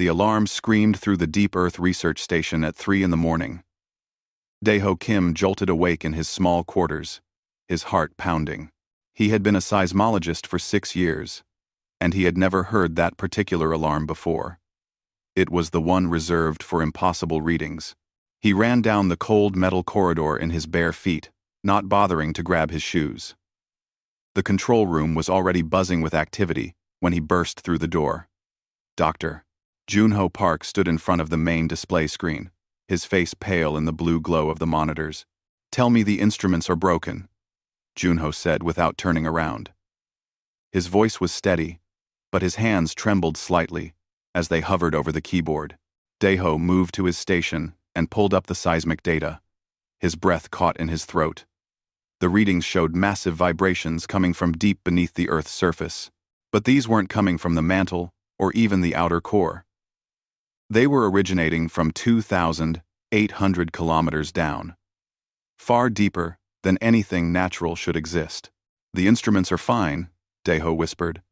The alarm screamed through the Deep Earth Research Station at 3 in the morning. Daeho Kim jolted awake in his small quarters, his heart pounding. He had been a seismologist for 6 years, and he had never heard that particular alarm before. It was the one reserved for impossible readings. He ran down the cold metal corridor in his bare feet, not bothering to grab his shoes. The control room was already buzzing with activity when he burst through the door. Dr. Junho Park stood in front of the main display screen, his face pale in the blue glow of the monitors. "Tell me the instruments are broken," Junho said without turning around. His voice was steady, but his hands trembled slightly as they hovered over the keyboard. Daeho moved to his station and pulled up the seismic data. His breath caught in his throat. The readings showed massive vibrations coming from deep beneath the Earth's surface, but these weren't coming from the mantle or even the outer core. They were originating from 2,800 kilometers down, far deeper than anything natural should exist. "The instruments are fine," Daeho whispered.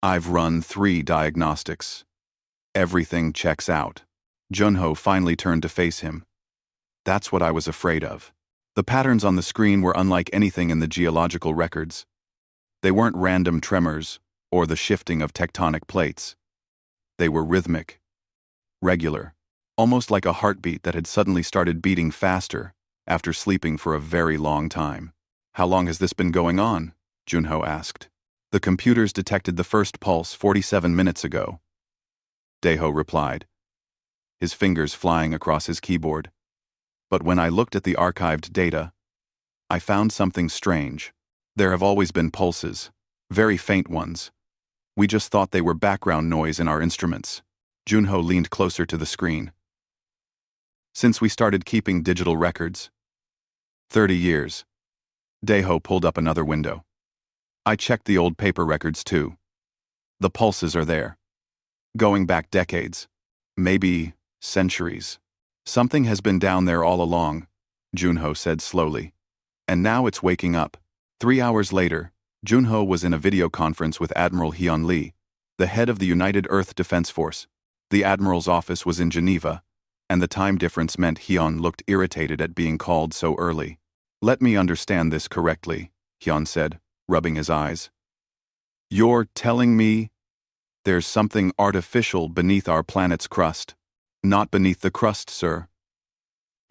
"I've run 3 diagnostics. Everything checks out." Junho finally turned to face him. "That's what I was afraid of." The patterns on the screen were unlike anything in the geological records. They weren't random tremors or the shifting of tectonic plates. They were rhythmic, regular, almost like a heartbeat that had suddenly started beating faster after sleeping for a very long time. "How long has this been going on?" Junho asked. "The computers detected the first pulse 47 minutes ago," Daeho replied, his fingers flying across his keyboard. "But when I looked at the archived data, I found something strange. There have always been pulses, very faint ones. We just thought they were background noise in our instruments." Junho leaned closer to the screen. "Since we started keeping digital records?" 30 years. Daeho pulled up another window. "I checked the old paper records too. The pulses are there. Going back decades. Maybe centuries. Something has been down there all along," Junho said slowly. "And now it's waking up." 3 hours later, Junho was in a video conference with Admiral Hyun Lee, the head of the United Earth Defense Force. The Admiral's office was in Geneva, and the time difference meant Hyun looked irritated at being called so early. "Let me understand this correctly," Hyun said, rubbing his eyes. "You're telling me there's something artificial beneath our planet's crust?" "Not beneath the crust, sir,"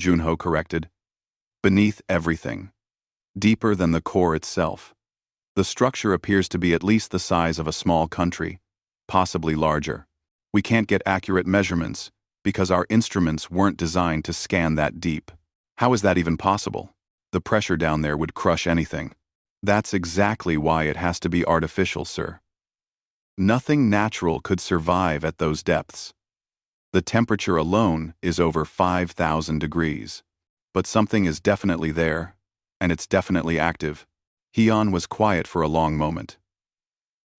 Junho corrected. "Beneath everything. Deeper than the core itself. The structure appears to be at least the size of a small country, possibly larger. We can't get accurate measurements because our instruments weren't designed to scan that deep. How is that even possible? The pressure down there would crush anything." "That's exactly why it has to be artificial, sir. Nothing natural could survive at those depths. The temperature alone is over 5,000 degrees. But something is definitely there, and it's definitely active." Hyun was quiet for a long moment.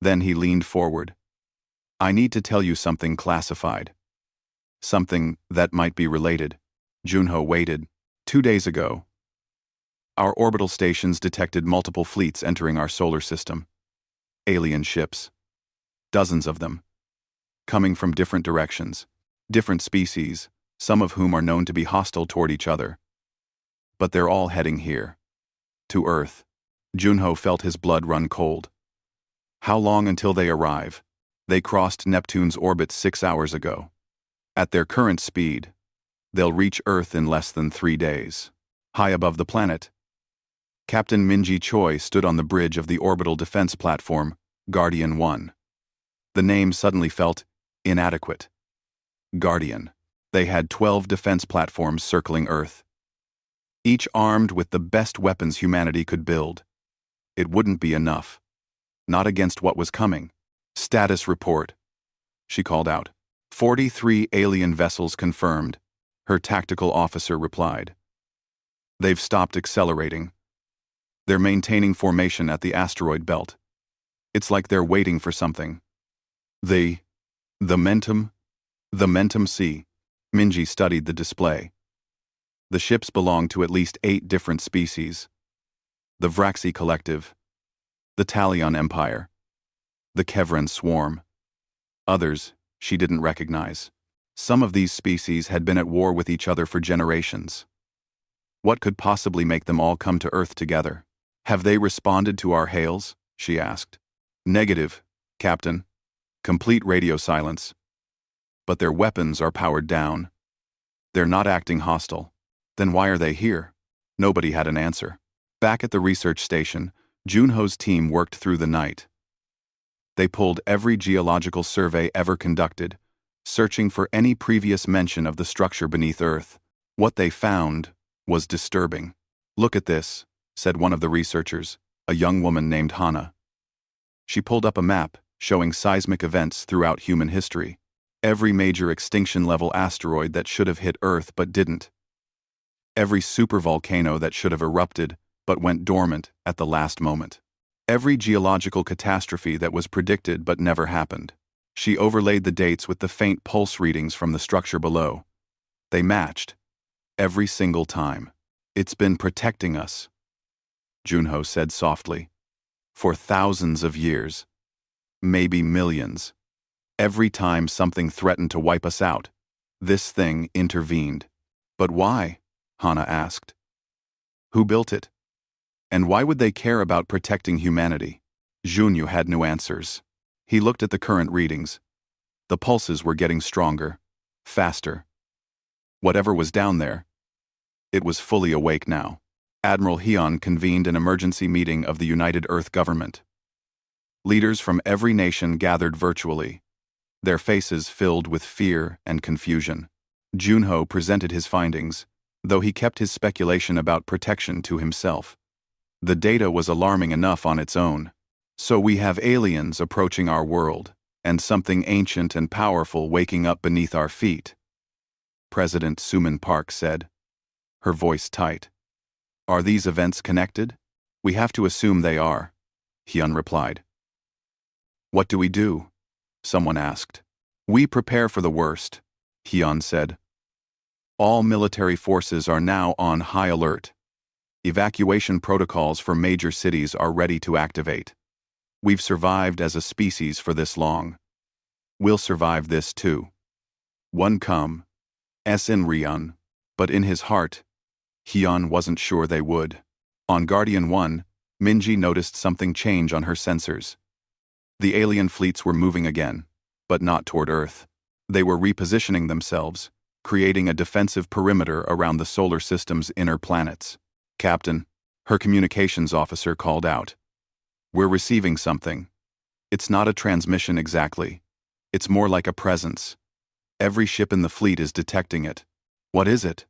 Then he leaned forward. "I need to tell you something classified. Something that might be related." Junho waited. 2 days ago, our orbital stations detected multiple fleets entering our solar system. Alien ships. Dozens of them. Coming from different directions. Different species, some of whom are known to be hostile toward each other. But they're all heading here. To Earth. Junho felt his blood run cold. "How long until they arrive?" "They crossed Neptune's orbit 6 hours ago. At their current speed, they'll reach Earth in less than 3 days. High above the planet." Captain Minji Choi stood on the bridge of the orbital defense platform, Guardian 1. The name suddenly felt inadequate. Guardian. They had 12 defense platforms circling Earth, each armed with the best weapons humanity could build. It wouldn't be enough. Not against what was coming. "Status report," she called out. 43 alien vessels confirmed, her tactical officer replied. "They've stopped accelerating. They're maintaining formation at the asteroid belt. It's like they're waiting for something." The Mentum C. Minji studied the display. The ships belonged to at least 8 different species. The Vraxi Collective, the Talion Empire, the Kevran Swarm. Others, she didn't recognize. Some of these species had been at war with each other for generations. What could possibly make them all come to Earth together? Have they responded to our hails? She asked. Negative, Captain. Complete radio silence. But their weapons are powered down. They're not acting hostile. Then why are they here? Nobody had an answer. Back at the research station, Junho's team worked through the night. They pulled every geological survey ever conducted, searching for any previous mention of the structure beneath Earth. What they found was disturbing. Look at this, said one of the researchers, a young woman named Hana. She pulled up a map showing seismic events throughout human history. Every major extinction-level asteroid that should have hit Earth but didn't. Every supervolcano that should have erupted but went dormant at the last moment. Every geological catastrophe that was predicted but never happened. She overlaid the dates with the faint pulse readings from the structure below. They matched. Every single time. It's been protecting us, Junho said softly. For thousands of years. Maybe millions. Every time something threatened to wipe us out, this thing intervened. But why? Hana asked. Who built it? And why would they care about protecting humanity? Junho had no answers. He looked at the current readings. The pulses were getting stronger, faster. Whatever was down there, it was fully awake now. Admiral Hyun convened an emergency meeting of the United Earth Government. Leaders from every nation gathered virtually, their faces filled with fear and confusion. Junho presented his findings, though he kept his speculation about protection to himself. The data was alarming enough on its own. So we have aliens approaching our world, and something ancient and powerful waking up beneath our feet, President Suman Park said, her voice tight. Are these events connected? We have to assume they are, Hyun replied. What do we do? Someone asked. We prepare for the worst, Hyun said. All military forces are now on high alert. Evacuation protocols for major cities are ready to activate. We've survived as a species for this long. We'll survive this too. One come, in Ryun, but in his heart, Hyun wasn't sure they would. On Guardian 1, Minji noticed something change on her sensors. The alien fleets were moving again, but not toward Earth. They were repositioning themselves, creating a defensive perimeter around the solar system's inner planets. Captain, her communications officer called out. We're receiving something. It's not a transmission exactly. It's more like a presence. Every ship in the fleet is detecting it. What is it?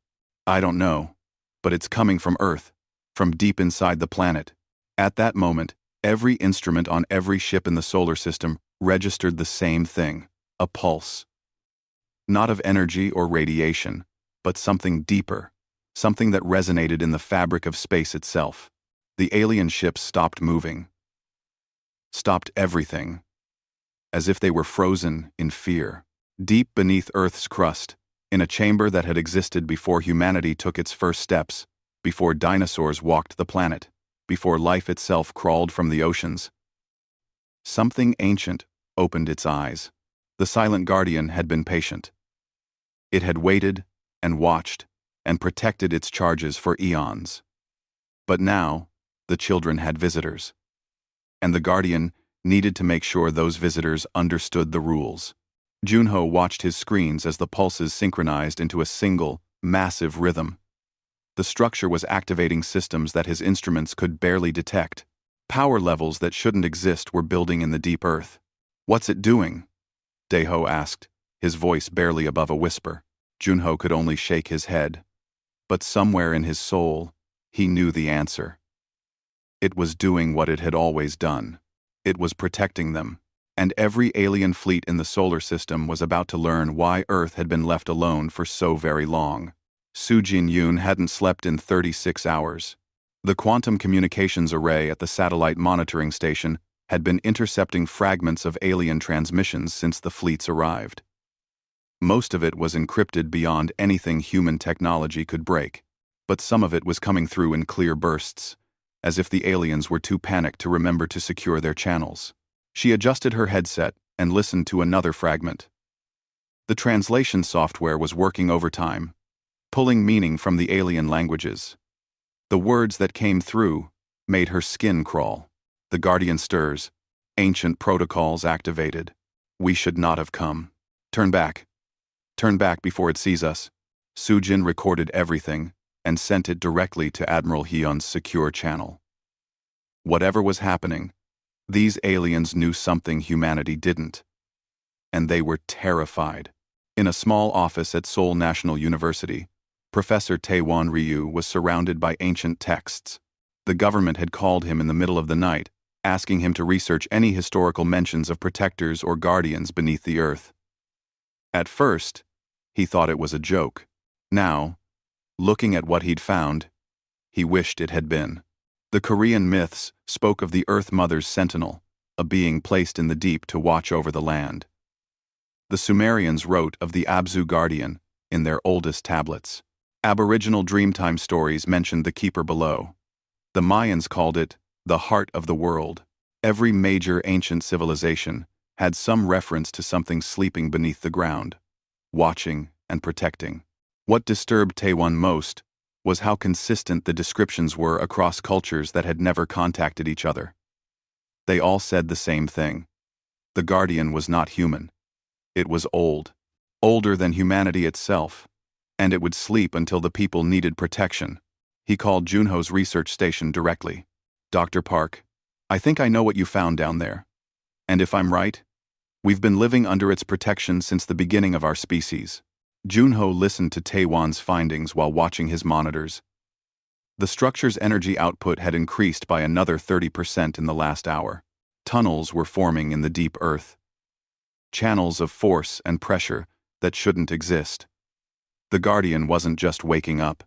I don't know. But it's coming from Earth, from deep inside the planet. At that moment, every instrument on every ship in the solar system registered the same thing, a pulse. Not of energy or radiation, but something deeper, something that resonated in the fabric of space itself. The alien ships stopped moving. Stopped everything, as if they were frozen in fear. Deep beneath Earth's crust, in a chamber that had existed before humanity took its first steps, before dinosaurs walked the planet, before life itself crawled from the oceans. Something ancient opened its eyes. The silent guardian had been patient. It had waited and watched and protected its charges for eons. But now, the children had visitors. And the guardian needed to make sure those visitors understood the rules. Junho watched his screens as the pulses synchronized into a single, massive rhythm. The structure was activating systems that his instruments could barely detect. Power levels that shouldn't exist were building in the deep earth. What's it doing? Daeho asked, his voice barely above a whisper. Junho could only shake his head. But somewhere in his soul, he knew the answer. It was doing what it had always done. It was protecting them. And every alien fleet in the solar system was about to learn why Earth had been left alone for so very long. Su Jin-yoon hadn't slept in 36 hours. The quantum communications array at the satellite monitoring station had been intercepting fragments of alien transmissions since the fleets arrived. Most of it was encrypted beyond anything human technology could break, but some of it was coming through in clear bursts, as if the aliens were too panicked to remember to secure their channels. She adjusted her headset and listened to another fragment. The translation software was working overtime, pulling meaning from the alien languages. The words that came through made her skin crawl. The Guardian stirs. Ancient protocols activated. We should not have come. Turn back. Turn back before it sees us. Sujin recorded everything and sent it directly to Admiral Hyun's secure channel. Whatever was happening, these aliens knew something humanity didn't. And they were terrified. In a small office at Seoul National University, Professor Taewon Ryu was surrounded by ancient texts. The government had called him in the middle of the night, asking him to research any historical mentions of protectors or guardians beneath the earth. At first, he thought it was a joke. Now, looking at what he'd found, he wished it had been. The Korean myths spoke of the Earth Mother's sentinel, a being placed in the deep to watch over the land. The Sumerians wrote of the Abzu Guardian in their oldest tablets. Aboriginal Dreamtime stories mentioned the keeper below. The Mayans called it the heart of the world. Every major ancient civilization had some reference to something sleeping beneath the ground, watching and protecting. What disturbed Taewon most was how consistent the descriptions were across cultures that had never contacted each other. They all said the same thing. The Guardian was not human. It was old, older than humanity itself, and it would sleep until the people needed protection. He called Junho's research station directly. Dr. Park, I think I know what you found down there. And if I'm right, we've been living under its protection since the beginning of our species. Junho listened to Taewon's findings while watching his monitors. The structure's energy output had increased by another 30% in the last hour. Tunnels were forming in the deep earth. Channels of force and pressure that shouldn't exist. The Guardian wasn't just waking up.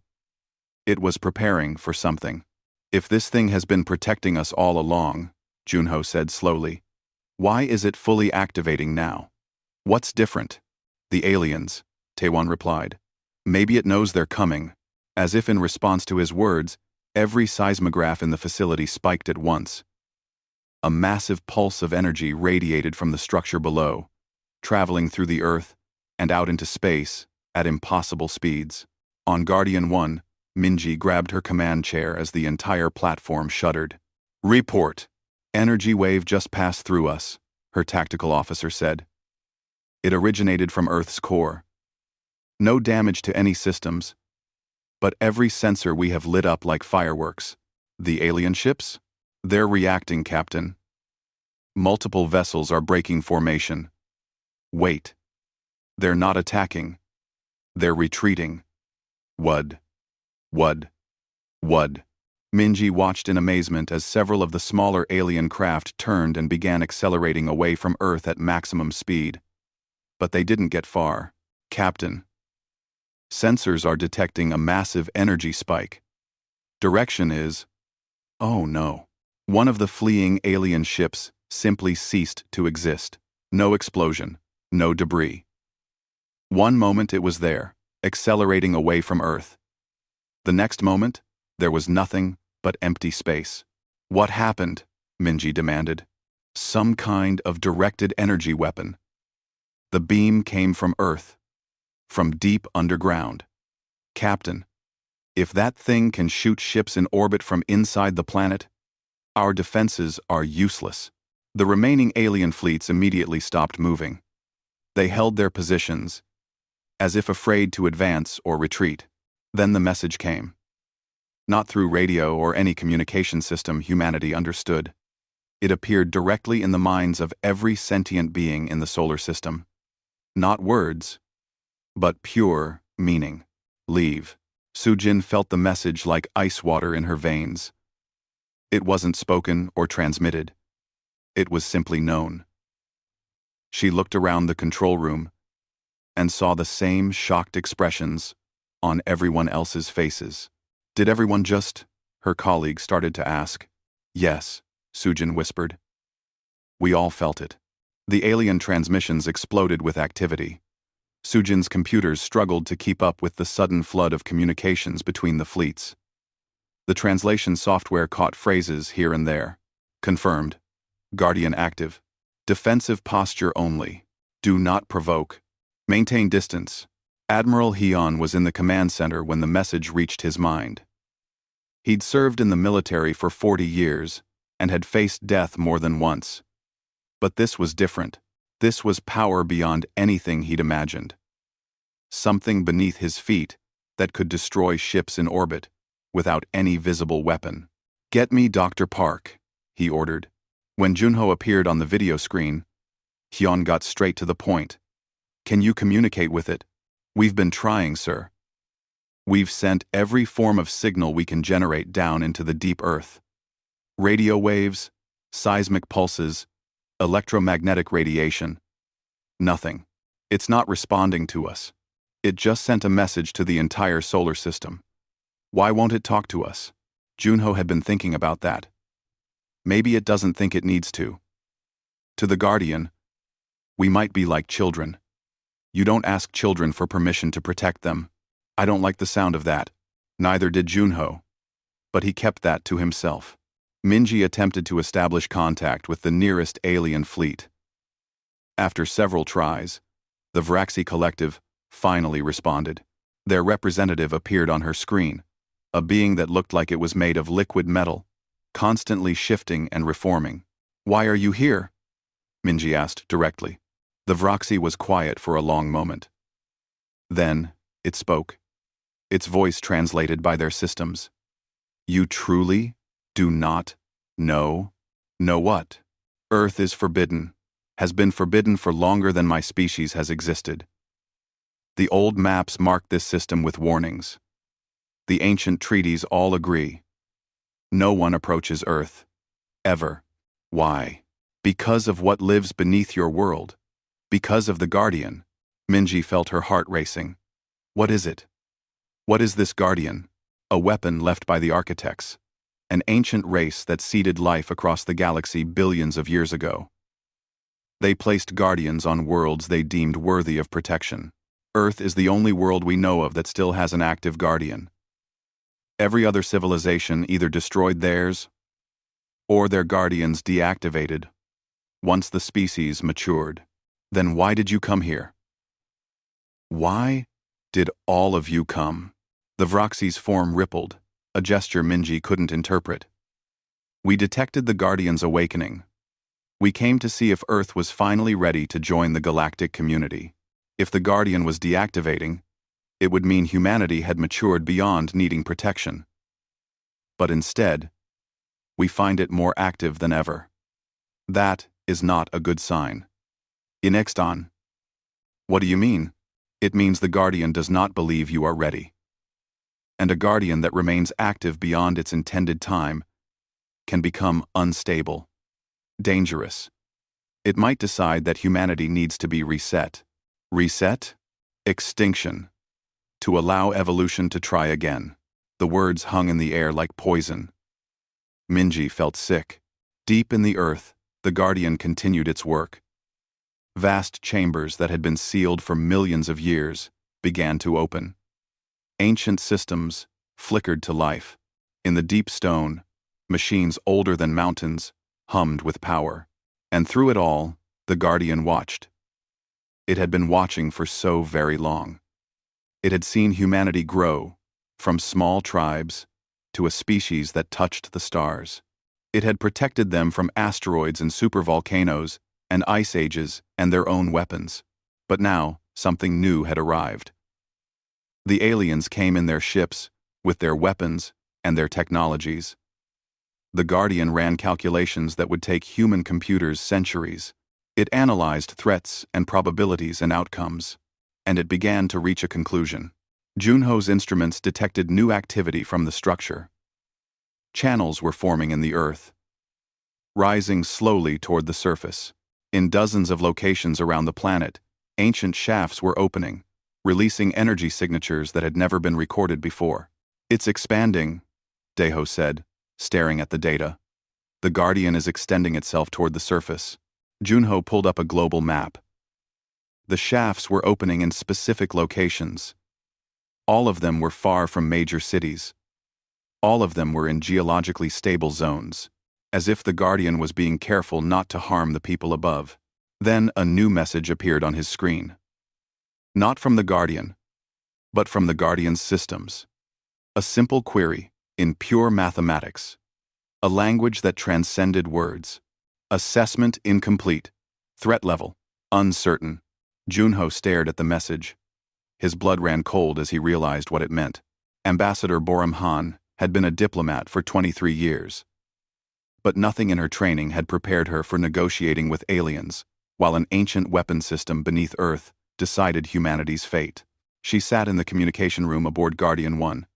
It was preparing for something. If this thing has been protecting us all along, Junho said slowly, why is it fully activating now? What's different? The aliens, Taewon replied. Maybe it knows they're coming. As if in response to his words, every seismograph in the facility spiked at once. A massive pulse of energy radiated from the structure below, traveling through the Earth and out into space at impossible speeds. On Guardian 1, Minji grabbed her command chair as the entire platform shuddered. Report. Energy wave just passed through us, her tactical officer said. It originated from Earth's core. No damage to any systems, but every sensor we have lit up like fireworks. The alien ships? They're reacting, Captain. Multiple vessels are breaking formation. Wait. They're not attacking. They're retreating. Wud. Wud. Wud. Minji watched in amazement as several of the smaller alien craft turned and began accelerating away from Earth at maximum speed. But they didn't get far. Captain. Sensors are detecting a massive energy spike. Direction is... Oh no. One of the fleeing alien ships simply ceased to exist. No explosion. No debris. One moment it was there, accelerating away from Earth. The next moment, there was nothing but empty space. What happened? Minji demanded. Some kind of directed energy weapon. The beam came from Earth. From deep underground. Captain, if that thing can shoot ships in orbit from inside the planet, our defenses are useless. The remaining alien fleets immediately stopped moving. They held their positions, as if afraid to advance or retreat. Then the message came. Not through radio or any communication system humanity understood. It appeared directly in the minds of every sentient being in the solar system. Not words, but pure meaning. Leave. Sujin felt the message like ice water in her veins. It wasn't spoken or transmitted. It was simply known. She looked around the control room and saw the same shocked expressions on everyone else's faces. Did everyone just? Her colleague started to ask. Yes, Sujin whispered. We all felt it. The alien transmissions exploded with activity. Sujin's computers struggled to keep up with the sudden flood of communications between the fleets. The translation software caught phrases here and there. Confirmed. Guardian active. Defensive posture only. Do not provoke. Maintain distance. Admiral Heon was in the command center when the message reached his mind. He'd served in the military for 40 years and had faced death more than once. But this was different. This was power beyond anything he'd imagined. Something beneath his feet that could destroy ships in orbit without any visible weapon. "Get me Dr. Park," he ordered. When Junho appeared on the video screen, Hyun got straight to the point. "Can you communicate with it?" "We've been trying, sir. We've sent every form of signal we can generate down into the deep earth. Radio waves, seismic pulses, electromagnetic radiation. Nothing. It's not responding to us. It just sent a message to the entire solar system. Why won't it talk to us?" Junho had been thinking about that. Maybe it doesn't think it needs to. To the Guardian, "We might be like children. You don't ask children for permission to protect them." I don't like the sound of that. Neither did Junho. But he kept that to himself. Minji attempted to establish contact with the nearest alien fleet. After several tries, the Vraxi Collective finally responded. Their representative appeared on her screen, a being that looked like it was made of liquid metal, constantly shifting and reforming. "Why are you here?" Minji asked directly. The Vraxi was quiet for a long moment. Then, it spoke. Its voice translated by their systems. "You truly do not know?" "Know what?" "Earth is forbidden, has been forbidden for longer than my species has existed. The old maps mark this system with warnings. The ancient treaties all agree. No one approaches Earth. Ever. Why? Because of what lives beneath your world. Because of the Guardian." Minji felt her heart racing. "What is it? What is this Guardian?" "A weapon left by the architects. An ancient race that seeded life across the galaxy billions of years ago. They placed Guardians on worlds they deemed worthy of protection. Earth is the only world we know of that still has an active Guardian. Every other civilization either destroyed theirs or their Guardians deactivated once the species matured. Then why did you come here? Why did all of you come?" The Vraxi's form rippled, a gesture Minji couldn't interpret. "We detected the Guardian's awakening. We came to see if Earth was finally ready to join the galactic community. If the Guardian was deactivating, it would mean humanity had matured beyond needing protection. But instead, we find it more active than ever. That is not a good sign." "Inexton." "What do you mean?" "It means the Guardian does not believe you are ready. And a Guardian that remains active beyond its intended time can become unstable, dangerous. It might decide that humanity needs to be reset." "Reset? Extinction. To allow evolution to try again." The words hung in the air like poison. Minji felt sick. Deep in the earth, the Guardian continued its work. Vast chambers that had been sealed for millions of years began to open. Ancient systems flickered to life. In the deep stone, machines older than mountains hummed with power. And through it all, the Guardian watched. It had been watching for so very long. It had seen humanity grow, from small tribes to a species that touched the stars. It had protected them from asteroids and supervolcanoes and ice ages and their own weapons. But now, something new had arrived. The aliens came in their ships, with their weapons and their technologies. The Guardian ran calculations that would take human computers centuries. It analyzed threats and probabilities and outcomes, and it began to reach a conclusion. Junho's instruments detected new activity from the structure. Channels were forming in the Earth, rising slowly toward the surface. In dozens of locations around the planet, ancient shafts were opening, releasing energy signatures that had never been recorded before. "It's expanding," Deho said, staring at the data. "The Guardian is extending itself toward the surface." Junho pulled up a global map. The shafts were opening in specific locations. All of them were far from major cities. All of them were in geologically stable zones, as if the Guardian was being careful not to harm the people above. Then a new message appeared on his screen. Not from the Guardian, but from the Guardian's systems. A simple query, in pure mathematics. A language that transcended words. Assessment incomplete. Threat level uncertain. Junho stared at the message. His blood ran cold as he realized what it meant. Ambassador Boram Han had been a diplomat for 23 years. But nothing in her training had prepared her for negotiating with aliens, while an ancient weapon system beneath Earth decided humanity's fate. She sat in the communication room aboard Guardian 1,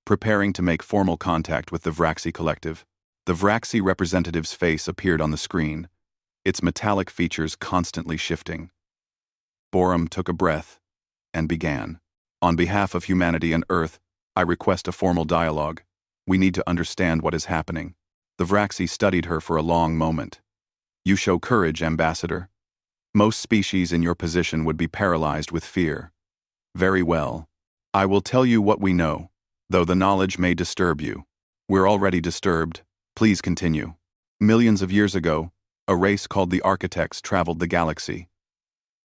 preparing to make formal contact with the Vraxi Collective. The Vraxi representative's face appeared on the screen, its metallic features constantly shifting. Boram took a breath and began. On behalf of humanity and Earth, I request a formal dialogue. We need to understand what is happening. The Vraxi studied her for a long moment. You show courage, Ambassador. Most species in your position would be paralyzed with fear. Very well. I will tell you what we know, though the knowledge may disturb you. We're already disturbed. Please continue. Millions of years ago, a race called the Architects traveled the galaxy.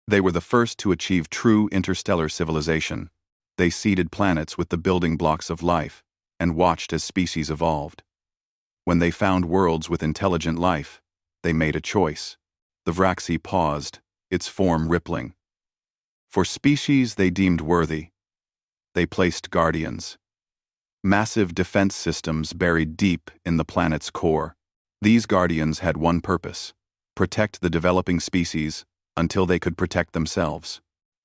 They were the first to achieve true interstellar civilization. They seeded planets with the building blocks of life and watched as species evolved. When they found worlds with intelligent life, they made a choice. The Vraxi paused, its form rippling. For species they deemed worthy, they placed guardians. Massive defense systems buried deep in the planet's core. These guardians had one purpose: protect the developing species until they could protect themselves.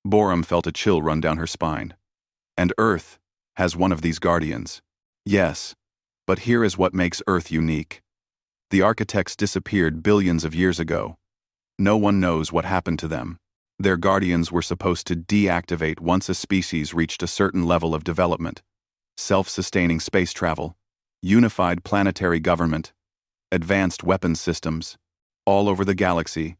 Boram felt a chill run down her spine. And Earth has one of these guardians. Yes, but here is what makes Earth unique. The Architects disappeared billions of years ago. No one knows what happened to them. Their guardians were supposed to deactivate once a species reached a certain level of development. Self-sustaining space travel, unified planetary government, advanced weapons systems, all over the galaxy.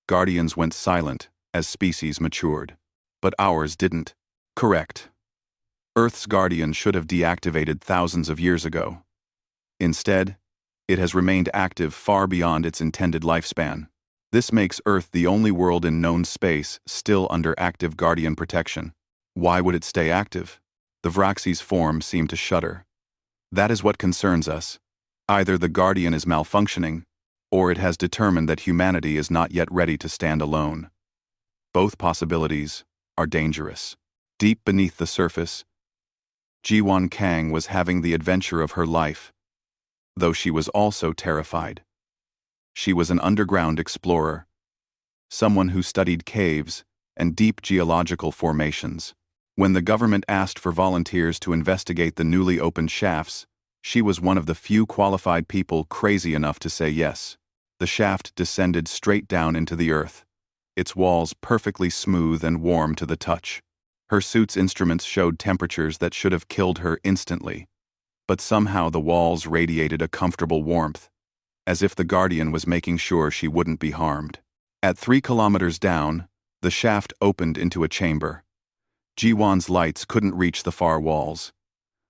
Guardians went silent as species matured. But ours didn't. Correct. Earth's guardian should have deactivated thousands of years ago. Instead, it has remained active far beyond its intended lifespan. This makes Earth the only world in known space still under active guardian protection. Why would it stay active? The Vraxi's form seemed to shudder. That is what concerns us. Either the guardian is malfunctioning, or it has determined that humanity is not yet ready to stand alone. Both possibilities are dangerous. Deep beneath the surface, Jiwan Kang was having the adventure of her life, though she was also terrified. She was an underground explorer, someone who studied caves and deep geological formations. When the government asked for volunteers to investigate the newly opened shafts, she was one of the few qualified people crazy enough to say yes. The shaft descended straight down into the earth, its walls perfectly smooth and warm to the touch. Her suit's instruments showed temperatures that should have killed her instantly, but somehow the walls radiated a comfortable warmth, as if the Guardian was making sure she wouldn't be harmed. At 3 kilometers down, the shaft opened into a chamber. Jiwan's lights couldn't reach the far walls.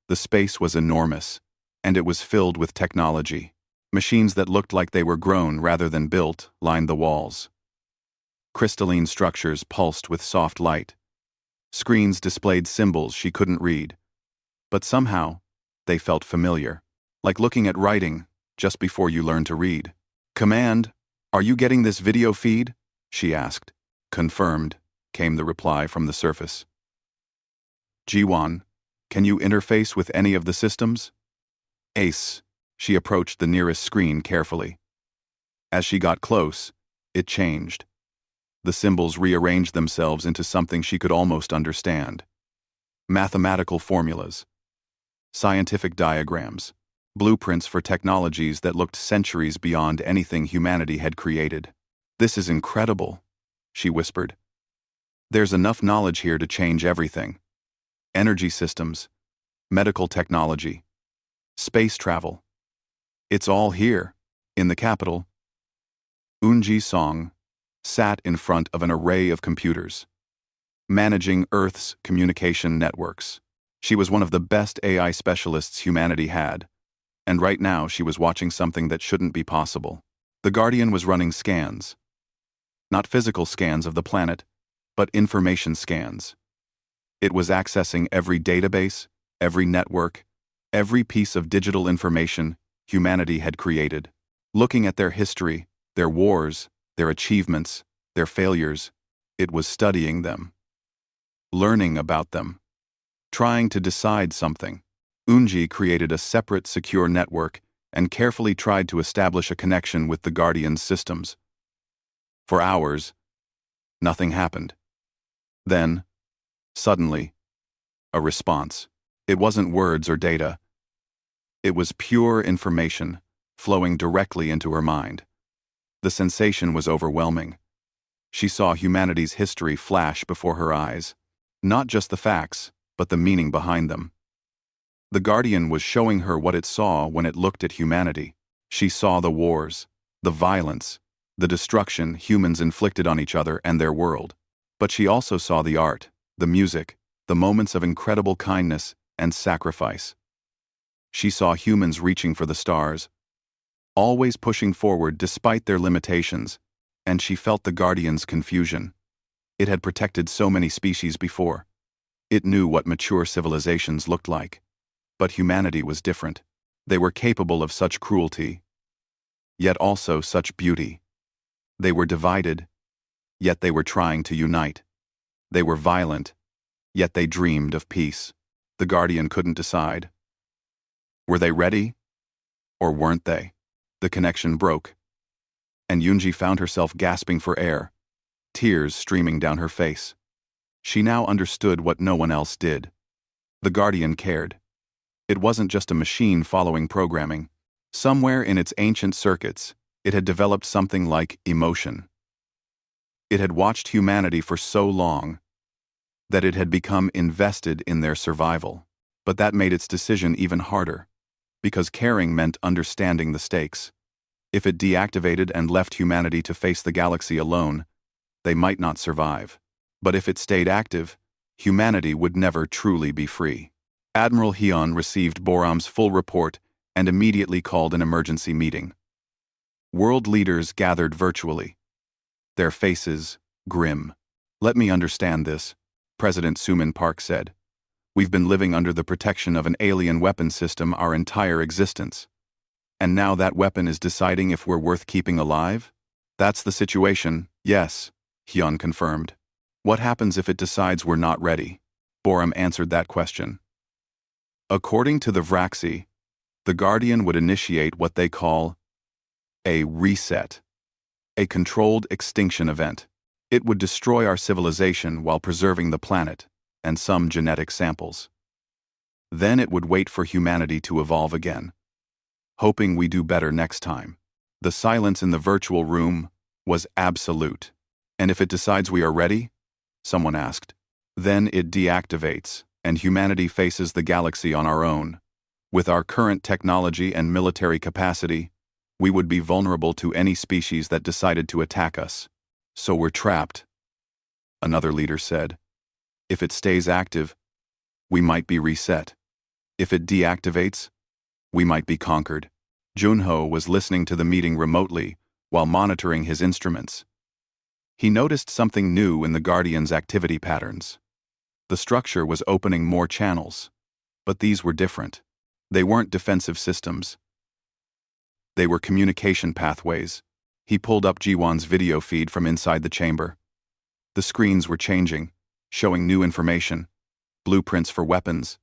The space was enormous, and it was filled with technology. Machines that looked like they were grown rather than built lined the walls. Crystalline structures pulsed with soft light. Screens displayed symbols she couldn't read, but somehow they felt familiar, like looking at writing just before you learn to read. "Command, are you getting this video feed?" she asked. "Confirmed," came the reply from the surface. "Jiwan, can you interface with any of the systems?" "Ace." She approached the nearest screen carefully. As she got close, it changed. The symbols rearranged themselves into something she could almost understand. Mathematical formulas, scientific diagrams, blueprints for technologies that looked centuries beyond anything humanity had created. "This is incredible," she whispered. "There's enough knowledge here to change everything. Energy systems, medical technology, space travel. It's all here, in the capital." Eunji Song sat in front of an array of computers, managing Earth's communication networks. She was one of the best AI specialists humanity had, and right now she was watching something that shouldn't be possible. The Guardian was running scans. Not physical scans of the planet, but information scans. It was accessing every database, every network, every piece of digital information humanity had created. Looking at their history, their wars, their achievements, their failures, it was studying them. Learning about them. Trying to decide something. Unji created a separate secure network and carefully tried to establish a connection with the Guardian's systems. For hours, nothing happened. Then, suddenly, a response. It wasn't words or data. It was pure information, flowing directly into her mind. The sensation was overwhelming. She saw humanity's history flash before her eyes. Not just the facts, but the meaning behind them. The Guardian was showing her what it saw when it looked at humanity. She saw the wars, the violence, the destruction humans inflicted on each other and their world. But she also saw the art, the music, the moments of incredible kindness and sacrifice. She saw humans reaching for the stars, always pushing forward despite their limitations, and she felt the Guardian's confusion. It had protected so many species before. It knew what mature civilizations looked like. But humanity was different. They were capable of such cruelty, yet also such beauty. They were divided, yet they were trying to unite. They were violent, yet they dreamed of peace. The Guardian couldn't decide. Were they ready? Or weren't they? The connection broke, and Yunji found herself gasping for air, tears streaming down her face. She now understood what no one else did. The Guardian cared. It wasn't just a machine following programming. Somewhere in its ancient circuits, it had developed something like emotion. It had watched humanity for so long that it had become invested in their survival. But that made its decision even harder, because caring meant understanding the stakes. If it deactivated and left humanity to face the galaxy alone, they might not survive. But if it stayed active, humanity would never truly be free. Admiral Hyun received Boram's full report and immediately called an emergency meeting. World leaders gathered virtually, their faces grim. "Let me understand this," President Suman Park said. "We've been living under the protection of an alien weapon system our entire existence. And now that weapon is deciding if we're worth keeping alive?" "That's the situation, yes," Hyun confirmed. "What happens if it decides we're not ready?" Boram answered that question. According to the Vraxi, the Guardian would initiate what they call a reset, a controlled extinction event. It would destroy our civilization while preserving the planet and some genetic samples. Then it would wait for humanity to evolve again, hoping we do better next time. The silence in the virtual room was absolute. "And if it decides we are ready?" someone asked. "Then it deactivates, and humanity faces the galaxy on our own. With our current technology and military capacity, we would be vulnerable to any species that decided to attack us. So we're trapped," another leader said. "If it stays active, we might be reset. If it deactivates, we might be conquered." Junho was listening to the meeting remotely while monitoring his instruments. He noticed something new in the Guardian's activity patterns. The structure was opening more channels, but these were different. They weren't defensive systems. They were communication pathways. He pulled up Jiwon's video feed from inside the chamber. The screens were changing, showing new information, blueprints for weapons,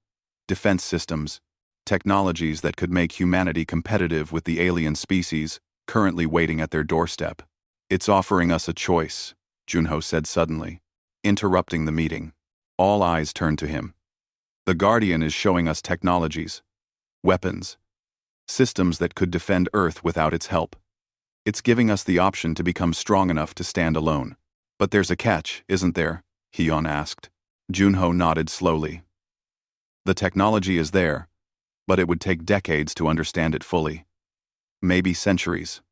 defense systems, technologies that could make humanity competitive with the alien species currently waiting at their doorstep. "It's offering us a choice," Junho said suddenly, interrupting the meeting. All eyes turned to him. "The Guardian is showing us technologies, weapons, systems that could defend Earth without its help. It's giving us the option to become strong enough to stand alone." "But there's a catch, isn't there?" Hyun asked. Junho nodded slowly. "The technology is there, but it would take decades to understand it fully. Maybe centuries.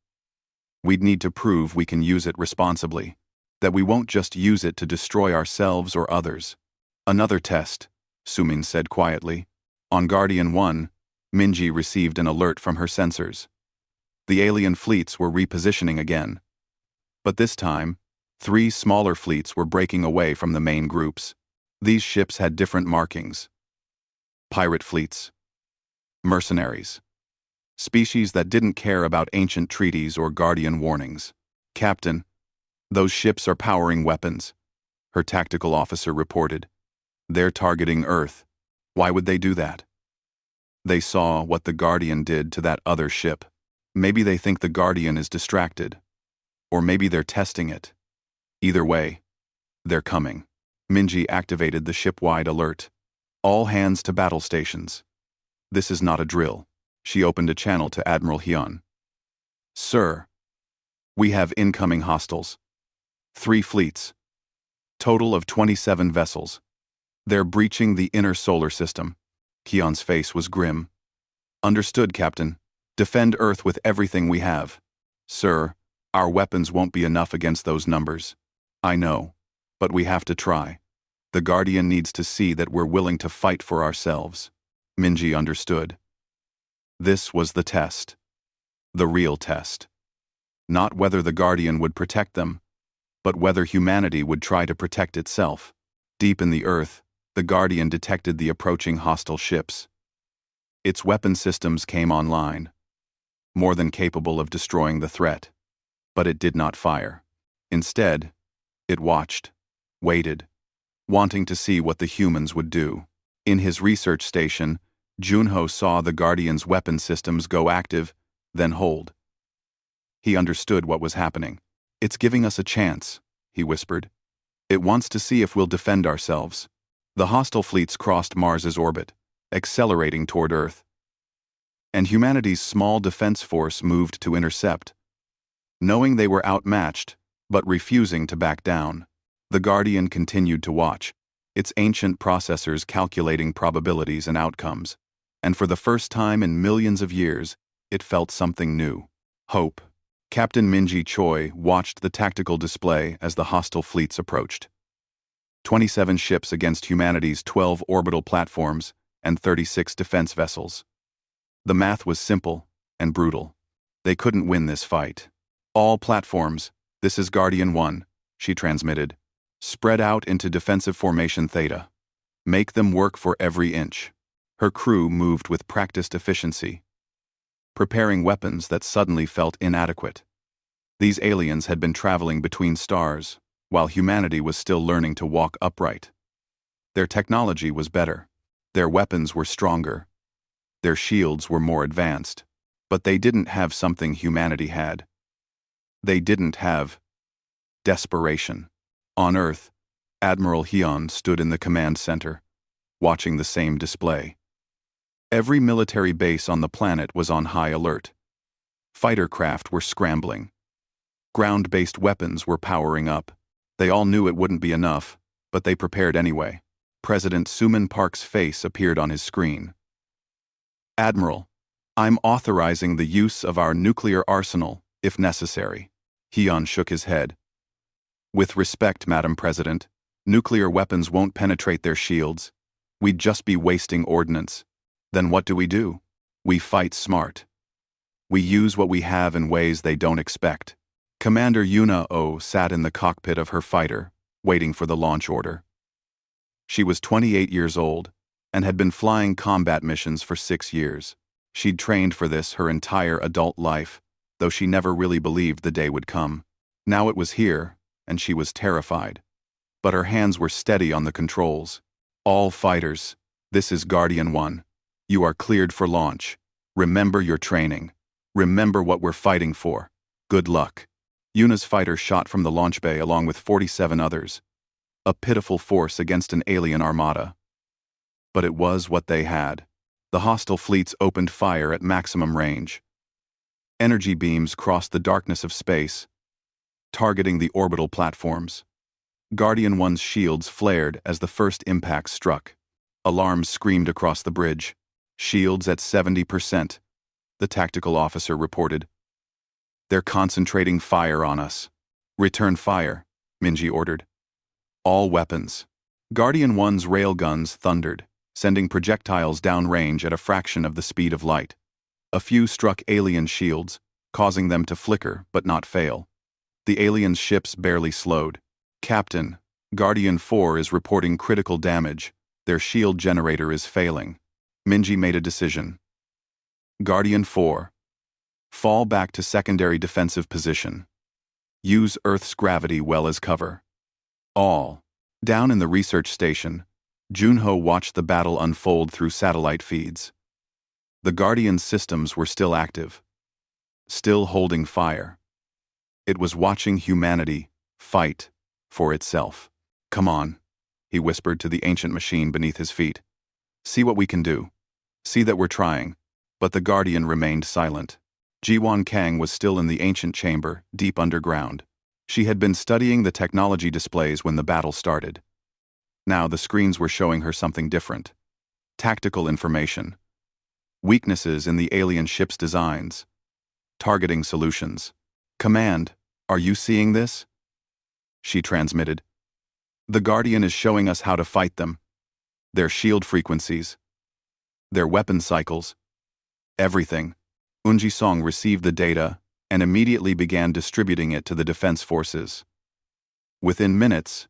We'd need to prove we can use it responsibly, that we won't just use it to destroy ourselves or others." "Another test," Sumin said quietly. On Guardian 1, Minji received an alert from her sensors. The alien fleets were repositioning again. But this time, 3 smaller fleets were breaking away from the main groups. These ships had different markings. Pirate fleets. Mercenaries. Species that didn't care about ancient treaties or guardian warnings. "Captain, those ships are powering weapons," her tactical officer reported. "They're targeting Earth. Why would they do that?" They saw what the Guardian did to that other ship. Maybe they think the Guardian is distracted. Or maybe they're testing it. Either way, they're coming. Minji activated the ship-wide alert. "All hands to battle stations. This is not a drill." She opened a channel to Admiral Hyun. "Sir, we have incoming hostiles. 3 fleets. Total of 27 vessels. They're breaching the inner solar system." Hyun's face was grim. "Understood, Captain. Defend Earth with everything we have." "Sir, our weapons won't be enough against those numbers." "I know, but we have to try. The Guardian needs to see that we're willing to fight for ourselves." Minji understood. This was the test. The real test. Not whether the Guardian would protect them, but whether humanity would try to protect itself. Deep in the Earth, the Guardian detected the approaching hostile ships. Its weapon systems came online, more than capable of destroying the threat. But it did not fire. Instead, it watched, waited, wanting to see what the humans would do. In his research station, Junho saw the Guardian's weapon systems go active, then hold. He understood what was happening. "It's giving us a chance," he whispered. "It wants to see if we'll defend ourselves." The hostile fleets crossed Mars's orbit, accelerating toward Earth. And humanity's small defense force moved to intercept. Knowing they were outmatched, but refusing to back down, the Guardian continued to watch, its ancient processors calculating probabilities and outcomes. And for the first time in millions of years, it felt something new. Hope. Captain Minji Choi watched the tactical display as the hostile fleets approached. 27 ships against humanity's 12 orbital platforms and 36 defense vessels. The math was simple and brutal. They couldn't win this fight. "All platforms, this is Guardian 1, she transmitted. "Spread out into defensive formation Theta. Make them work for every inch." Her crew moved with practiced efficiency, preparing weapons that suddenly felt inadequate. These aliens had been traveling between stars, while humanity was still learning to walk upright. Their technology was better. Their weapons were stronger. Their shields were more advanced. But they didn't have something humanity had. They didn't have desperation. On Earth, Admiral Hyun stood in the command center, watching the same display. Every military base on the planet was on high alert. Fighter craft were scrambling. Ground-based weapons were powering up. They all knew it wouldn't be enough, but they prepared anyway. President Suman Park's face appeared on his screen. "Admiral, I'm authorizing the use of our nuclear arsenal, if necessary." Hyun shook his head. "With respect, Madam President, nuclear weapons won't penetrate their shields. We'd just be wasting ordnance. Then what do? We fight smart. We use what we have in ways they don't expect." Commander Yuna Oh sat in the cockpit of her fighter, waiting for the launch order. She was 28 years old and had been flying combat missions for 6 years. She'd trained for this her entire adult life, though she never really believed the day would come. Now it was here, and she was terrified. But her hands were steady on the controls. "All fighters, this is Guardian 1. You are cleared for launch. Remember your training. Remember what we're fighting for. Good luck." Yuna's fighter shot from the launch bay along with 47 others. A pitiful force against an alien armada. But it was what they had. The hostile fleets opened fire at maximum range. Energy beams crossed the darkness of space, targeting the orbital platforms. Guardian 1's shields flared as the first impact struck. Alarms screamed across the bridge. "Shields at 70%, the tactical officer reported. "They're concentrating fire on us." "Return fire," Minji ordered. "All weapons." Guardian 1's railguns thundered, sending projectiles downrange at a fraction of the speed of light. A few struck alien shields, causing them to flicker but not fail. The alien's ships barely slowed. Captain, Guardian 4 is reporting critical damage. Their shield generator is failing. Minji made a decision. Guardian 4. Fall back to secondary defensive position. Use Earth's gravity well as cover. All. Down in the research station, Junho watched the battle unfold through satellite feeds. The Guardian's systems were still active, still holding fire. It was watching humanity fight for itself. Come on, he whispered to the ancient machine beneath his feet. See what we can do. See that we're trying. But the Guardian remained silent. Jiwan Kang was still in the ancient chamber, deep underground. She had been studying the technology displays when the battle started. Now the screens were showing her something different. Tactical information. Weaknesses in the alien ship's designs. Targeting solutions. Command, are you seeing this? She transmitted. The Guardian is showing us how to fight them. Their shield frequencies. Their weapon cycles. Everything. Unji Song received the data and immediately began distributing it to the defense forces. Within minutes,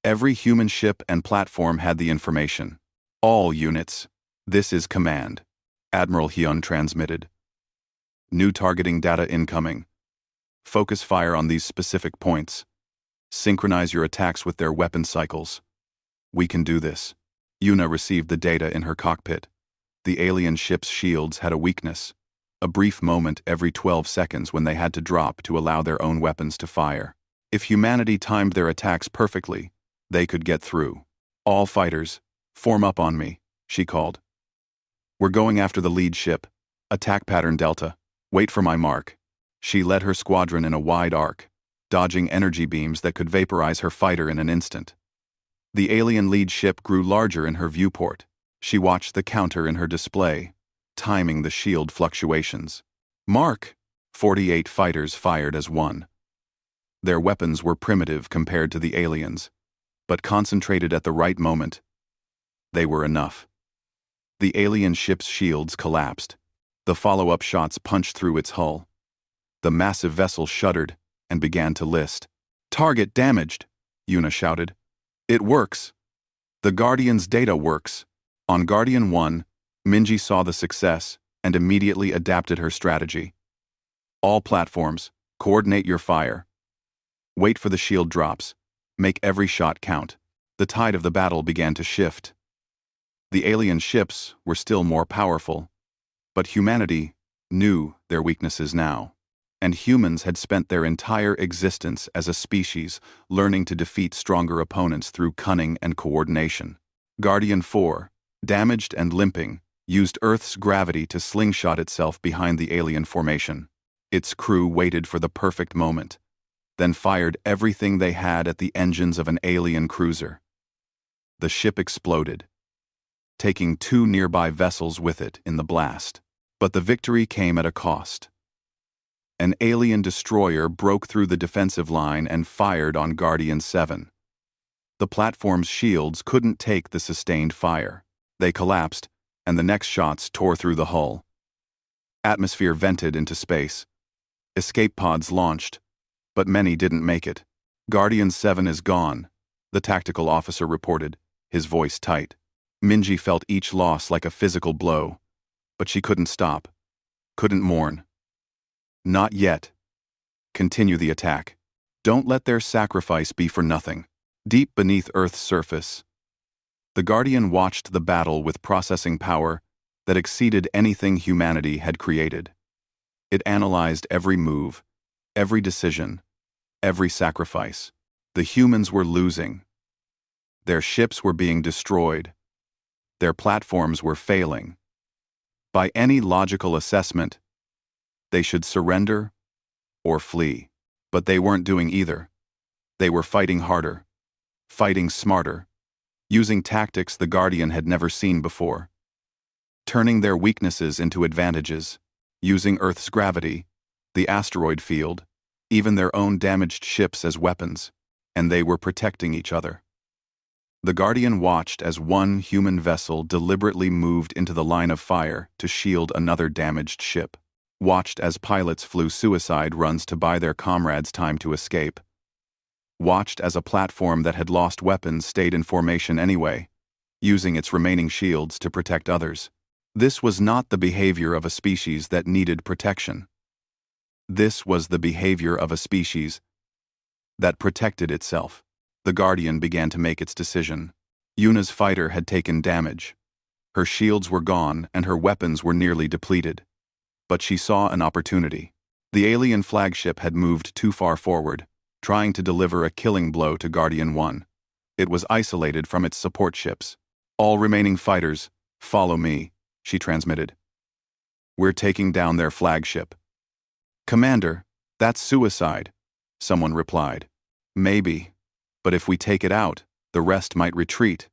every human ship and platform had the information. All units. This is command. Admiral Hyun transmitted. New targeting data incoming. Focus fire on these specific points. Synchronize your attacks with their weapon cycles. We can do this. Yuna received the data in her cockpit. The alien ship's shields had a weakness. A brief moment every 12 seconds when they had to drop to allow their own weapons to fire. If humanity timed their attacks perfectly, they could get through. All fighters, form up on me, she called. We're going after the lead ship. Attack pattern Delta. Wait for my mark. She led her squadron in a wide arc, dodging energy beams that could vaporize her fighter in an instant. The alien lead ship grew larger in her viewport. She watched the counter in her display, timing the shield fluctuations. Mark! 48 fighters fired as one. Their weapons were primitive compared to the aliens, but concentrated at the right moment. They were enough. The alien ship's shields collapsed. The follow-up shots punched through its hull. The massive vessel shuddered and began to list. Target damaged, Yuna shouted. It works. The Guardian's data works. On Guardian 1, Minji saw the success and immediately adapted her strategy. All platforms, coordinate your fire. Wait for the shield drops. Make every shot count. The tide of the battle began to shift. The alien ships were still more powerful, but humanity knew their weaknesses now, and humans had spent their entire existence as a species learning to defeat stronger opponents through cunning and coordination. Guardian 4, damaged and limping, used Earth's gravity to slingshot itself behind the alien formation. Its crew waited for the perfect moment, then fired everything they had at the engines of an alien cruiser. The ship exploded, taking 2 nearby vessels with it in the blast. But the victory came at a cost. An alien destroyer broke through the defensive line and fired on Guardian 7. The platform's shields couldn't take the sustained fire. They collapsed, and the next shots tore through the hull. Atmosphere vented into space. Escape pods launched, but many didn't make it. Guardian 7 is gone, the tactical officer reported, his voice tight. Minji felt each loss like a physical blow, but she couldn't stop, couldn't mourn. Not yet. Continue the attack. Don't let their sacrifice be for nothing. Deep beneath Earth's surface, the Guardian watched the battle with processing power that exceeded anything humanity had created. It analyzed every move, every decision, every sacrifice. The humans were losing. Their ships were being destroyed. Their platforms were failing. By any logical assessment, they should surrender or flee. But they weren't doing either. They were fighting harder, fighting smarter, using tactics the Guardian had never seen before, turning their weaknesses into advantages, using Earth's gravity, the asteroid field, even their own damaged ships as weapons, and they were protecting each other. The Guardian watched as one human vessel deliberately moved into the line of fire to shield another damaged ship. watched as pilots flew suicide runs to buy their comrades time to escape, watched as a platform that had lost weapons stayed in formation anyway, using its remaining shields to protect others. This was not the behavior of a species that needed protection. This was the behavior of a species that protected itself. The Guardian began to make its decision. Yuna's fighter had taken damage. Her shields were gone and her weapons were nearly depleted. But she saw an opportunity. The alien flagship had moved too far forward, trying to deliver a killing blow to Guardian 1. It was isolated from its support ships. "All remaining fighters, follow me," she transmitted. "We're taking down their flagship." "Commander, that's suicide," someone replied. "Maybe. But if we take it out, the rest might retreat."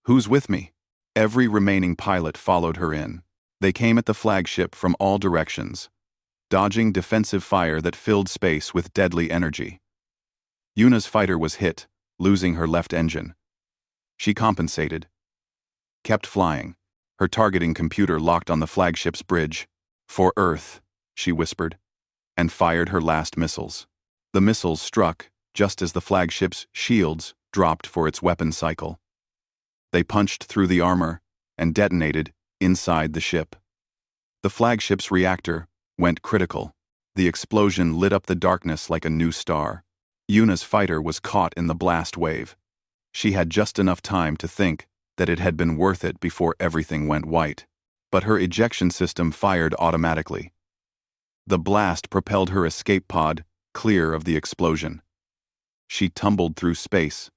"Who's with me?" Every remaining pilot followed her in. They came at the flagship from all directions, dodging defensive fire that filled space with deadly energy. Yuna's fighter was hit, losing her left engine. She compensated, kept flying, her targeting computer locked on the flagship's bridge. "For Earth," she whispered, and fired her last missiles. The missiles struck just as the flagship's shields dropped for its weapon cycle. They punched through the armor and detonated inside the ship. The flagship's reactor went critical. The explosion lit up the darkness like a new star. Yuna's fighter was caught in the blast wave. She had just enough time to think that it had been worth it before everything went white. But her ejection system fired automatically. The blast propelled her escape pod clear of the explosion. She tumbled through space,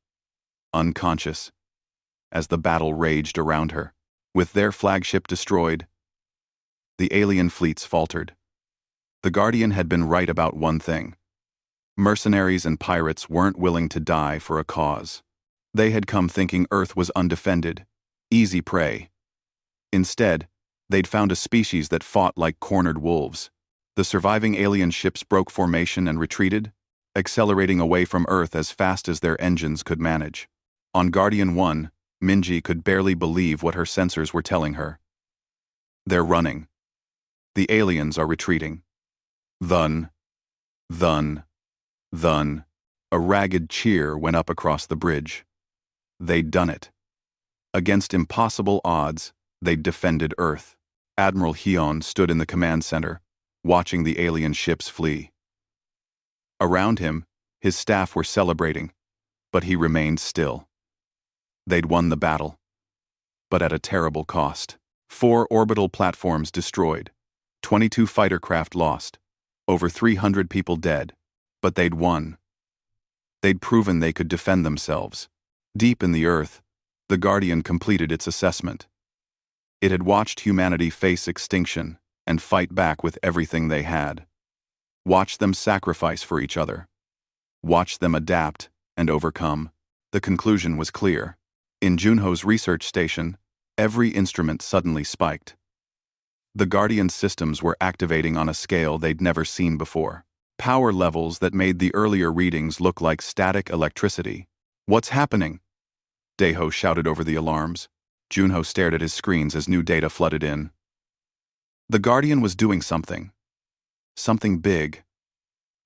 unconscious, as the battle raged around her. With their flagship destroyed, the alien fleets faltered. The Guardian had been right about one thing. Mercenaries and pirates weren't willing to die for a cause. They had come thinking Earth was undefended, easy prey. Instead, they'd found a species that fought like cornered wolves. The surviving alien ships broke formation and retreated, accelerating away from Earth as fast as their engines could manage. On Guardian 1, Minji could barely believe what her sensors were telling her. "They're running. The aliens are retreating." Thun, thun, thun. A ragged cheer went up across the bridge. They'd done it. Against impossible odds, they'd defended Earth. Admiral Hyun stood in the command center, watching the alien ships flee. Around him, his staff were celebrating, but he remained still. They'd won the battle, but at a terrible cost. 4 orbital platforms destroyed, 22 fighter craft lost, over 300 people dead, but they'd won. They'd proven they could defend themselves. Deep in the Earth, the Guardian completed its assessment. It had watched humanity face extinction and fight back with everything they had. Watched them sacrifice for each other. Watched them adapt and overcome. The conclusion was clear. In Junho's research station, every instrument suddenly spiked. The Guardian's systems were activating on a scale they'd never seen before. Power levels that made the earlier readings look like static electricity. "What's happening?" Daeho shouted over the alarms. Junho stared at his screens as new data flooded in. The Guardian was doing something. Something big.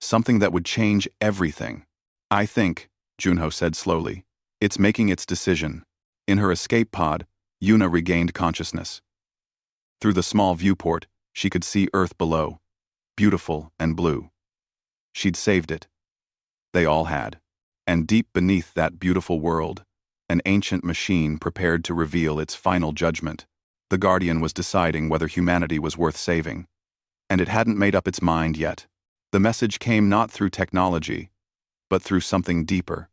Something that would change everything. "I think," Junho said slowly, "it's making its decision." In her escape pod, Yuna regained consciousness. Through the small viewport, she could see Earth below, beautiful and blue. She'd saved it. They all had. And deep beneath that beautiful world, an ancient machine prepared to reveal its final judgment. The Guardian was deciding whether humanity was worth saving. And it hadn't made up its mind yet. The message came not through technology, but through something deeper.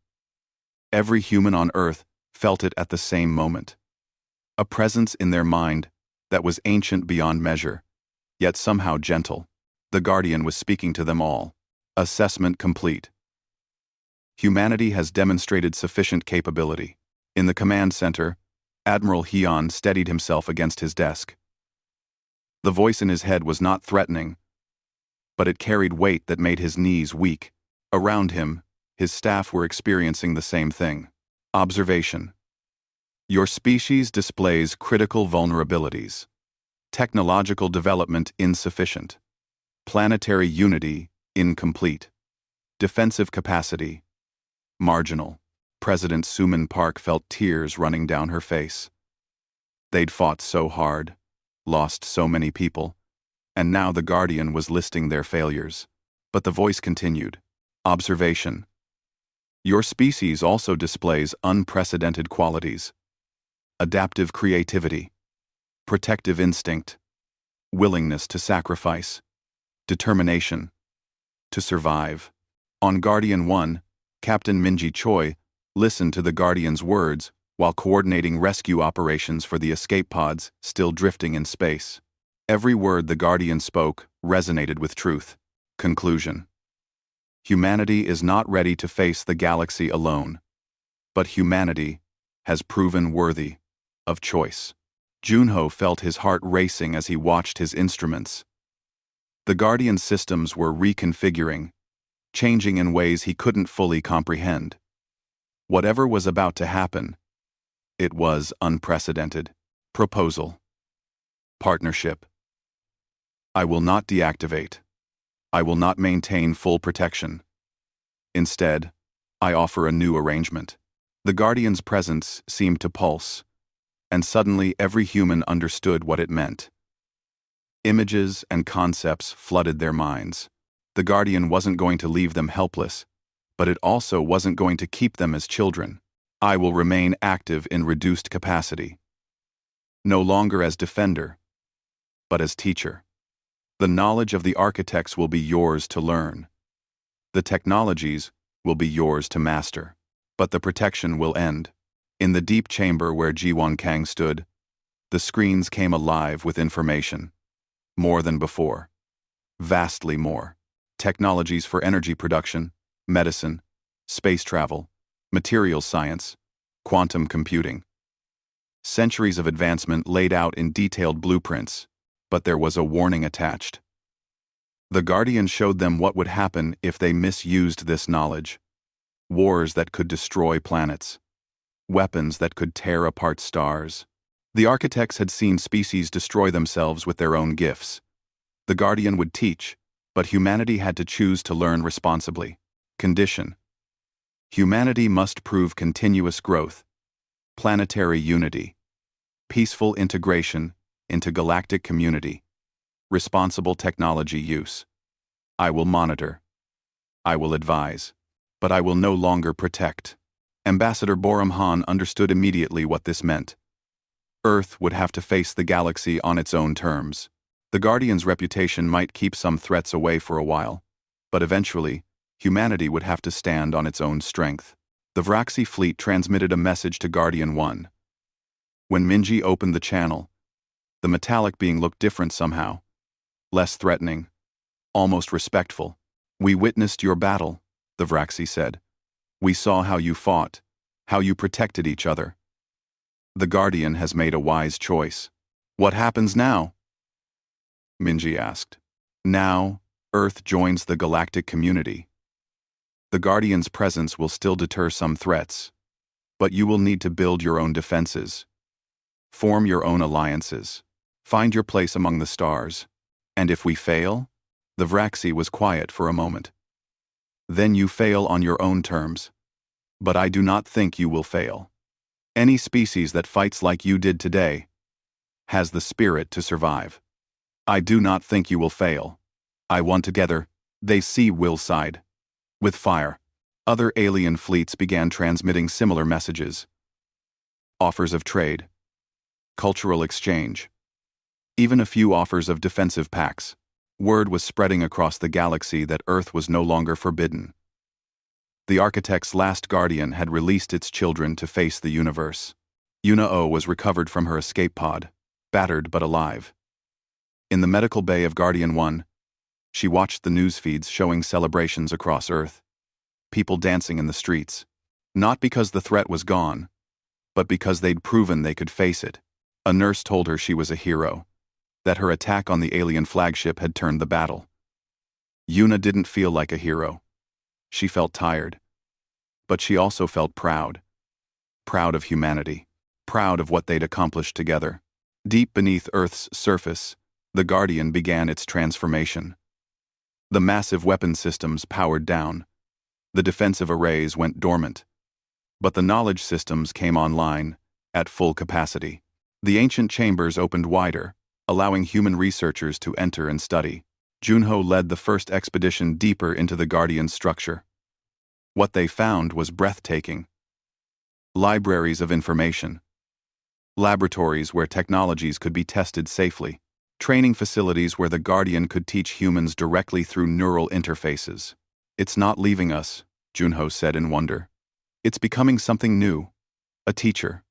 Every human on Earth felt it at the same moment. A presence in their mind that was ancient beyond measure, yet somehow gentle. The Guardian was speaking to them all. Assessment complete. Humanity has demonstrated sufficient capability. In the command center, Admiral Hyun steadied himself against his desk. The voice in his head was not threatening, but it carried weight that made his knees weak. Around him, his staff were experiencing the same thing. Observation. Your species displays critical vulnerabilities. Technological development insufficient. Planetary unity, incomplete. Defensive capacity, marginal. President Suman Park felt tears running down her face. They'd fought so hard, lost so many people, and now the Guardian was listing their failures. But the voice continued. Observation. Your species also displays unprecedented qualities. Adaptive creativity, protective instinct, willingness to sacrifice, determination to survive. On Guardian 1, Captain Minji Choi listened to the Guardian's words while coordinating rescue operations for the escape pods still drifting in space. Every word the Guardian spoke resonated with truth. Conclusion. Humanity is not ready to face the galaxy alone, but humanity has proven worthy of choice. Junho felt his heart racing as he watched his instruments. The Guardian's systems were reconfiguring, changing in ways he couldn't fully comprehend. Whatever was about to happen, it was unprecedented. Proposal. Partnership. I will not deactivate. I will not maintain full protection. Instead, I offer a new arrangement. The Guardian's presence seemed to pulse, and suddenly every human understood what it meant. Images and concepts flooded their minds. The Guardian wasn't going to leave them helpless, but it also wasn't going to keep them as children. I will remain active in reduced capacity. No longer as defender, but as teacher. The knowledge of the architects will be yours to learn. The technologies will be yours to master. But the protection will end. In the deep chamber where Jiwon Kang stood, the screens came alive with information. More than before. Vastly more. Technologies for energy production, medicine, space travel, materials science, quantum computing. Centuries of advancement laid out in detailed blueprints, but there was a warning attached. The Guardian showed them what would happen if they misused this knowledge. Wars that could destroy planets. Weapons that could tear apart stars. The architects had seen species destroy themselves with their own gifts. The Guardian would teach, but humanity had to choose to learn responsibly. Condition. Humanity must prove continuous growth, planetary unity, peaceful integration into galactic community, responsible technology use. I will monitor. I will advise. But I will no longer protect. Ambassador Borum Han understood immediately what this meant. Earth would have to face the galaxy on its own terms. The Guardian's reputation might keep some threats away for a while, but eventually, humanity would have to stand on its own strength. The Vraxi fleet transmitted a message to Guardian 1. When Minji opened the channel, the metallic being looked different somehow. Less threatening, almost respectful. We witnessed your battle, the Vraxi said. We saw how you fought, how you protected each other. The Guardian has made a wise choice. What happens now? Minji asked. Now, Earth joins the galactic community. The Guardian's presence will still deter some threats, but you will need to build your own defenses. Form your own alliances. Find your place among the stars. And if we fail? The Vraxi was quiet for a moment. Then you fail on your own terms. But I do not think you will fail. Any species that fights like you did today has the spirit to survive. I do not think you will fail. I want together, they see will side. With fire. Other alien fleets began transmitting similar messages. Offers of trade. Cultural exchange. Even a few offers of defensive pacts. Word was spreading across the galaxy that Earth was no longer forbidden. The architect's last guardian had released its children to face the universe. Yuna-O was recovered from her escape pod, battered but alive. In the medical bay of Guardian 1, she watched the news feeds showing celebrations across Earth. People dancing in the streets. Not because the threat was gone, but because they'd proven they could face it. A nurse told her she was a hero, that her attack on the alien flagship had turned the battle. Yuna didn't feel like a hero. She felt tired. But she also felt proud. Proud of humanity. Proud of what they'd accomplished together. Deep beneath Earth's surface, the Guardian began its transformation. The massive weapon systems powered down. The defensive arrays went dormant. But the knowledge systems came online, at full capacity. The ancient chambers opened wider, allowing human researchers to enter and study. Junho led the first expedition deeper into the Guardian's structure. What they found was breathtaking. Libraries of information. Laboratories where technologies could be tested safely. Training facilities where the Guardian could teach humans directly through neural interfaces. "It's not leaving us," Junho said in wonder. "It's becoming something new. A teacher."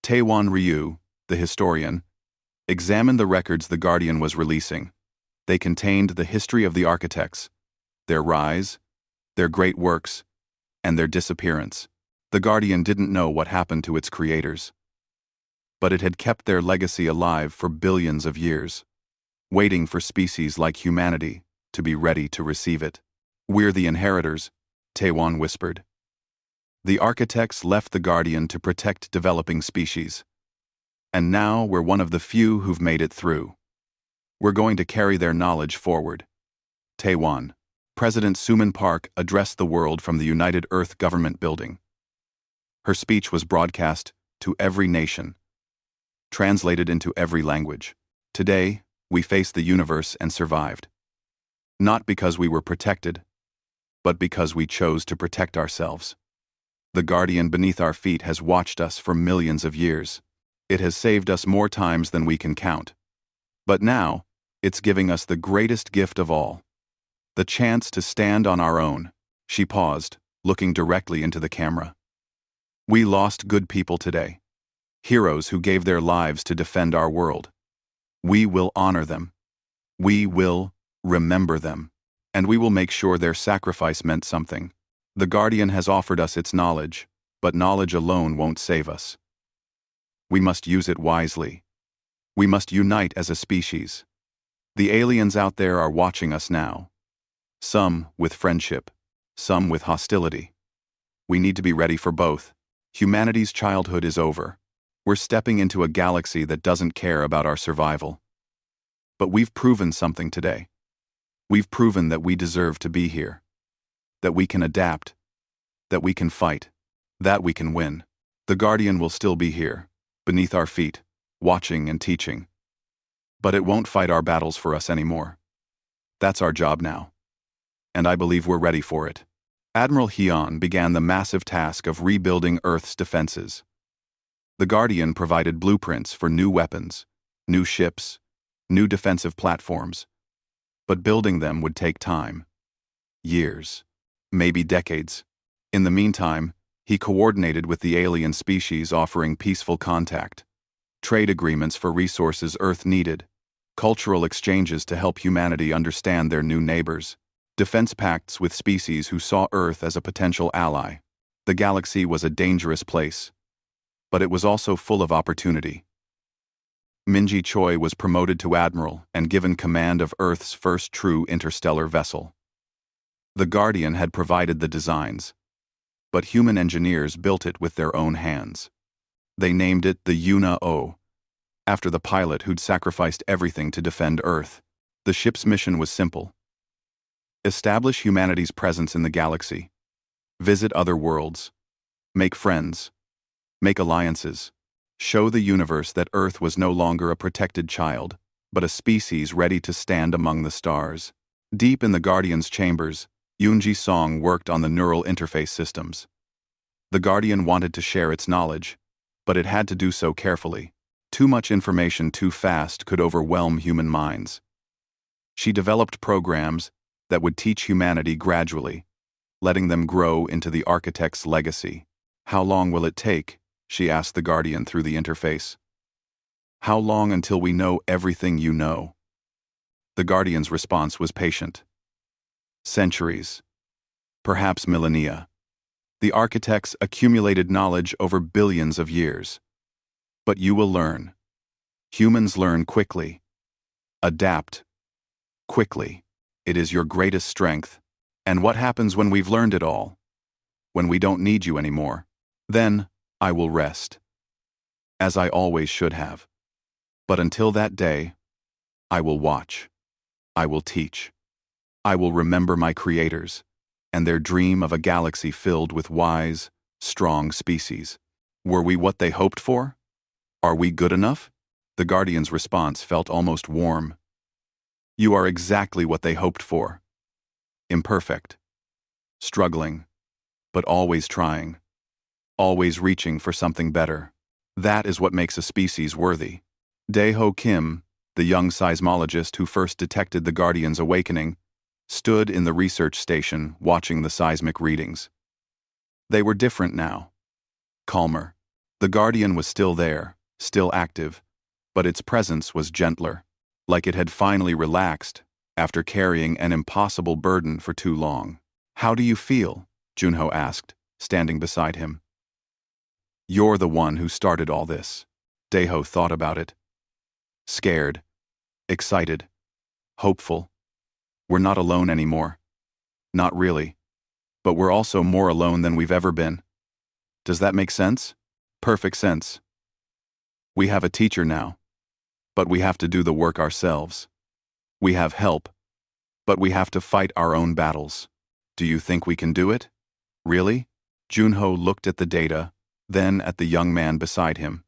Taewon Ryu, the historian, examined the records the Guardian was releasing. They contained the history of the architects, their rise, their great works, and their disappearance. The Guardian didn't know what happened to its creators. But it had kept their legacy alive for billions of years, waiting for species like humanity to be ready to receive it. "We're the inheritors," Taewon whispered. "The architects left the Guardian to protect developing species. And now we're one of the few who've made it through. We're going to carry their knowledge forward." Taewon. President Suman Park addressed the world from the United Earth Government Building. Her speech was broadcast to every nation, translated into every language. "Today, we faced the universe and survived. Not because we were protected, but because we chose to protect ourselves. The Guardian beneath our feet has watched us for millions of years. It has saved us more times than we can count. But now, it's giving us the greatest gift of all. The chance to stand on our own." She paused, looking directly into the camera. "We lost good people today. Heroes who gave their lives to defend our world. We will honor them. We will remember them. And we will make sure their sacrifice meant something. The Guardian has offered us its knowledge, but knowledge alone won't save us. We must use it wisely. We must unite as a species. The aliens out there are watching us now. Some with friendship, some with hostility. We need to be ready for both. Humanity's childhood is over. We're stepping into a galaxy that doesn't care about our survival. But we've proven something today. We've proven that we deserve to be here. That we can adapt. That we can fight. That we can win. The Guardian will still be here, beneath our feet, watching and teaching. But it won't fight our battles for us anymore. That's our job now. And I believe we're ready for it." Admiral Hyun began the massive task of rebuilding Earth's defenses. The Guardian provided blueprints for new weapons, new ships, new defensive platforms. But building them would take time. Years. Maybe decades. In the meantime, he coordinated with the alien species offering peaceful contact. Trade agreements for resources Earth needed. Cultural exchanges to help humanity understand their new neighbors. Defense pacts with species who saw Earth as a potential ally. The galaxy was a dangerous place, but it was also full of opportunity. Minji Choi was promoted to admiral and given command of Earth's first true interstellar vessel. The Guardian had provided the designs, but human engineers built it with their own hands. They named it the Yuna-O, after the pilot who'd sacrificed everything to defend Earth. The ship's mission was simple: establish humanity's presence in the galaxy, visit other worlds, make friends, make alliances, show the universe that Earth was no longer a protected child, but a species ready to stand among the stars. Deep in the Guardian's chambers, Yoonji Song worked on the neural interface systems. The Guardian wanted to share its knowledge, but it had to do so carefully. Too much information too fast could overwhelm human minds. She developed programs that would teach humanity gradually, letting them grow into the architect's legacy. "How long will it take?" she asked the Guardian through the interface. "How long until we know everything you know?" The Guardian's response was patient. "Centuries. Perhaps millennia. The architects accumulated knowledge over billions of years. But you will learn. Humans learn quickly. Adapt. Quickly. It is your greatest strength. And what happens when we've learned it all? When we don't need you anymore? Then, I will rest. As I always should have. But until that day, I will watch. I will teach. I will remember my creators and their dream of a galaxy filled with wise, strong species. Were we what they hoped for? Are we good enough? The Guardian's response felt almost warm. You are exactly what they hoped for. Imperfect. Struggling. But always trying. Always reaching for something better. That is what makes a species worthy. Dae-ho Kim, the young seismologist who first detected the Guardian's awakening, stood in the research station watching the seismic readings. They were different now. Calmer. The Guardian was still there, still active, but its presence was gentler, like it had finally relaxed after carrying an impossible burden for too long. How do you feel? Junho asked, standing beside him. You're the one who started all this. Dae-ho thought about it. Scared. Excited. Hopeful. We're not alone anymore. Not really. But we're also more alone than we've ever been. Does that make sense? Perfect sense. We have a teacher now. But we have to do the work ourselves. We have help. But we have to fight our own battles. Do you think we can do it? Really? Junho looked at the data, then at the young man beside him.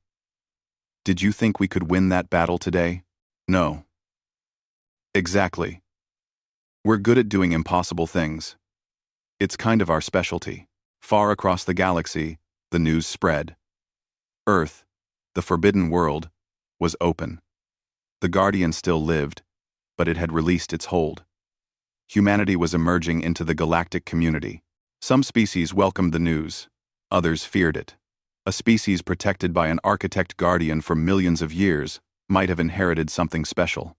Did you think we could win that battle today? No. Exactly. We're good at doing impossible things. It's kind of our specialty. Far across the galaxy, the news spread. Earth, the forbidden world, was open. The Guardian still lived, but it had released its hold. Humanity was emerging into the galactic community. Some species welcomed the news, others feared it. A species protected by an architect guardian for millions of years might have inherited something special,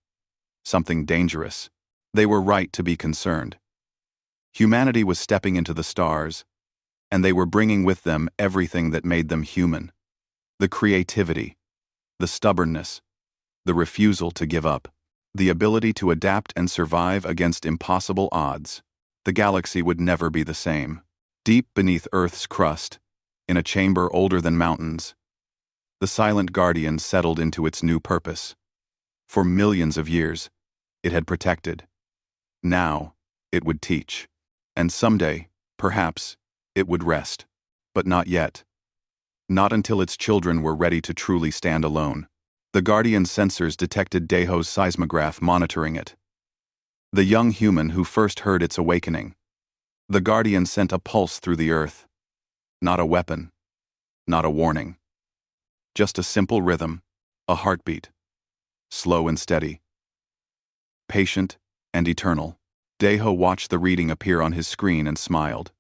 something dangerous. They were right to be concerned. Humanity was stepping into the stars, and they were bringing with them everything that made them human. The creativity, the stubbornness, the refusal to give up, the ability to adapt and survive against impossible odds. The galaxy would never be the same. Deep beneath Earth's crust, in a chamber older than mountains, the silent Guardian settled into its new purpose. For millions of years, it had protected. Now, it would teach. And someday, perhaps, it would rest. But not yet. Not until its children were ready to truly stand alone. The Guardian's sensors detected Dae-ho's seismograph monitoring it. The young human who first heard its awakening. The Guardian sent a pulse through the earth. Not a weapon. Not a warning. Just a simple rhythm, a heartbeat. Slow and steady. Patient and eternal. Dae-ho watched the reading appear on his screen and smiled.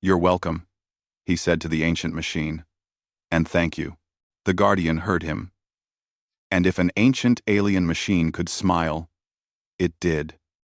You're welcome, he said to the ancient machine. And thank you. The Guardian heard him. And if an ancient alien machine could smile, it did.